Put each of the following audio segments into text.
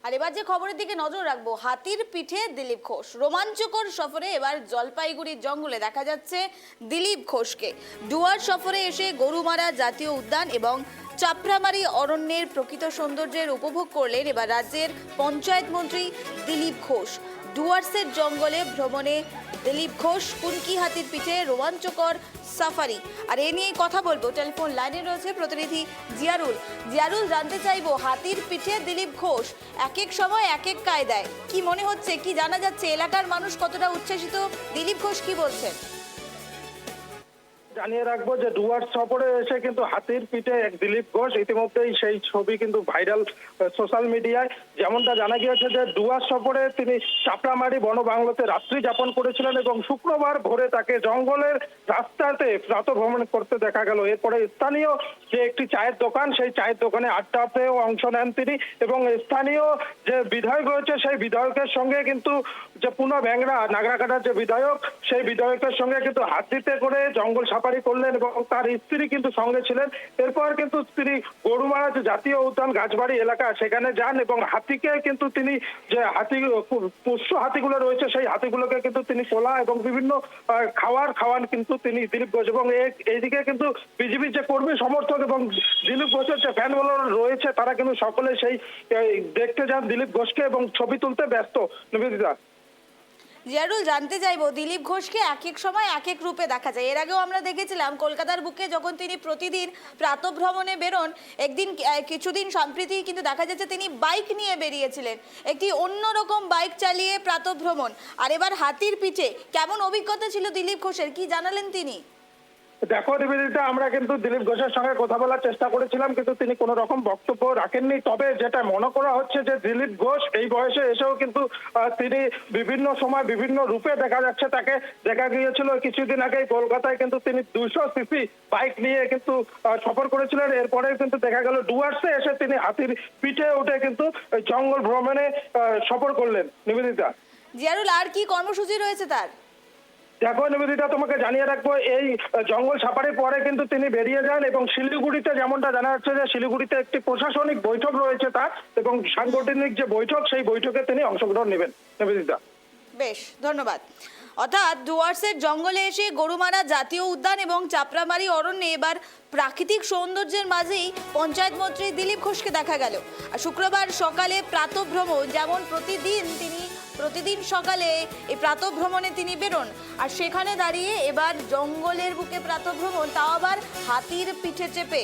আর এবার যে খবরের দিকে নজর রাখবো, হাতির পিঠে দিলীপ ঘোষ। রোমাঞ্চকর সফরে এবার জলপাইগুড়ির জঙ্গলে দেখা যাচ্ছে দিলীপ ঘোষকে। ডুয়ার সফরে এসে গরুমারা জাতীয় উদ্যান এবং চাপড়ামারি অরণ্যের প্রকৃত সৌন্দর্যের উপভোগ করলেন এবার রাজ্যের পঞ্চায়েত মন্ত্রী দিলীপ ঘোষ। ডুয়ার্সের জঙ্গলে ভ্রমণে দিলীপ ঘোষ, কুনকি হাতির পিঠে রোমাঞ্চকর সাফারি। আর এ নিয়ে কথা বলবো, টেলিফোন লাইনে রয়েছে প্রতিনিধি জিয়ারুল। জিয়ারুল, জানতে চাইবো হাতির পিঠে দিলীপ ঘোষ, এক এক সময় এক এক কায়দায়, কি মনে হচ্ছে, কি জানা যাচ্ছে, এলাকার মানুষ কতটা উচ্ছ্বসিত, দিলীপ ঘোষ কি বলছেন? জানিয়ে রাখবো যে ডুয়ার্স সফরে এসে কিন্তু হাতির পিঠে এক দিলীপ ঘোষ, ইতিমধ্যেই সেই ছবি কিন্তু ভাইরাল সোশ্যাল মিডিয়ায়। যেমনটা জানা গিয়েছে যে ডুয়ার্স সফরে তিনি চাপড়ামারি বন বাংলোতে রাত্রি যাপন করেছিলেন এবং শুক্রবার ভোরে তাকে জঙ্গলের রাস্তাতে প্রাতঃ ভ্রমণ করতে দেখা গেল। এরপরে স্থানীয় যে একটি চায়ের দোকান, সেই চায়ের দোকানে আড্ডাতেও অংশ নেন তিনি এবং স্থানীয় যে বিধায়ক রয়েছে সেই বিধায়কের সঙ্গে কিন্তু যে পুনঃ ব্যাংরা নাগরাকাটার যে বিধায়ক, সেই বিধায়কের সঙ্গে কিন্তু হাতিতে করে জঙ্গল সাফারি করলেন এবং তার স্ত্রী কিন্তু সঙ্গে ছিলেন। এরপর কিন্তু তিনি গরুমারা যে জাতীয় উদ্যান গাছবাড়ি এলাকা সেখানে যান এবং হাতিকে কিন্তু তিনি যে পোষ্য হাতিগুলো রয়েছে সেই হাতিগুলোকে কিন্তু তিনি তোলা এবং বিভিন্ন খাওয়ান কিন্তু তিনি দিলীপ ঘোষ। এবং এইদিকে কিন্তু বিজেপির যে কর্মী সমর্থক এবং দিলীপ ঘোষের যে ফ্যান ফলোয়ার রয়েছে তারা কিন্তু সকলে সেই দেখতে যান দিলীপ ঘোষকে এবং ছবি তুলতে ব্যস্ত। নিবেদিতা। জিয়ারুল, জানতে চাইবো দিলীপ ঘোষকে এক এক সময় এক এক রূপে দেখা যায়। এর আগেও আমরা দেখেছিলাম কলকাতার বুকে যখন তিনি প্রতিদিন প্রাতঃভ্রমণে বেরোন, একদিন কিছুদিন সম্প্রতি কিন্তু দেখা যাচ্ছে তিনি বাইক নিয়ে বেরিয়েছিলেন, একটি অন্যরকম বাইক চালিয়ে প্রাতঃভ্রমণ। আর এবার হাতির পিঠে, কেমন অভিজ্ঞতা ছিল দিলীপ ঘোষের, কি জানালেন তিনি? দেখো নিবেদিতা, আমরা কিন্তু দিলীপ ঘোষের সঙ্গে কথা বলার চেষ্টা করেছিলাম কিন্তু তিনি কোনো রকম বক্তব্য রাখেননি। তবে যেটা মনে করা হচ্ছে যে দিলীপ ঘোষ এই বয়সে এসেও কিন্তু তিনি বিভিন্ন সময় বিভিন্ন রূপে দেখা যাচ্ছে তাকে। দেখা গিয়েছিল কিছুদিন আগে কলকাতায় কিন্তু তিনি 200 সিসি বাইক নিয়ে কিন্তু সফর করেছিলেন। এরপরে কিন্তু দেখা গেল ডুয়ার্সে এসে তিনি হাতির পিঠে উঠে কিন্তু জঙ্গল ভ্রমণে সফর করলেন। নিবেদিতা। জিয়ারুল, আর কি কর্মসূচি রয়েছে তার? দেখো নিবেদিতা, তোমাকে জানিয়ে রাখবো এই জঙ্গল সাফারির পরে কিন্তু তিনি বেরিয়ে যান এবং শিলিগুড়িতে, যেমনটা জানা যাচ্ছে যে শিলিগুড়িতে একটি প্রশাসনিক বৈঠক রয়েছে তার এবং সাংগঠনিক যে বৈঠক, সেই বৈঠকে তিনি অংশগ্রহণ নেবেন। নিবেদিতা। বেশ, ধন্যবাদ। অর্থাৎ ডুয়ার্সের জঙ্গলে এসে গরুমারা জাতীয় উদ্যান এবং চাপড়ামারি অরণ্যে এবার প্রাকৃতিক সৌন্দর্যের মাঝেই পঞ্চায়েত মন্ত্রী দিলীপ ঘোষকে দেখা গেল। আর শুক্রবার সকালে প্রাতঃভ্রমণ, যেমন প্রতিদিন সকালে এই প্রাতঃভ্রমণে তিনি বেরোন, আর সেখানে দাঁড়িয়ে এবার জঙ্গলের বুকে প্রাতঃভ্রমণ, তাও আবার হাতির পিঠে চেপে।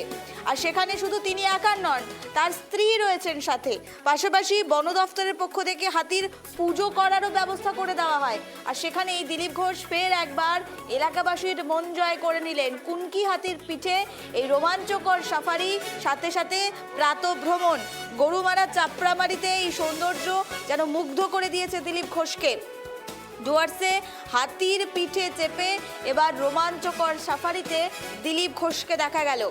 আর সেখানে শুধু তিনি একা নন, তার স্ত্রী রয়েছেন সাথে। পাশাপাশি বন দফতরের পক্ষ থেকে হাতির পুজো করারও ব্যবস্থা করে দেওয়া হয়। আর সেখানে এই দিলীপ ঘোষ ফের একবার এলাকাবাসীর মন জয় করে নিলেন। কুনকি হাতির পিঠে এই রোমাঞ্চকর সাফারি, সাথে সাথে প্রাতঃভ্রমণ, গরুমারা চাপড়ামারিতে এই সৌন্দর্য যেন মুগ্ধ করে দিয়েছে দিলীপ ঘোষকে। ডুয়ার্সে হাতির পিঠে চেপে এবার রোমাঞ্চকর সাফারিতে দিলীপ ঘোষকে দেখা গেল।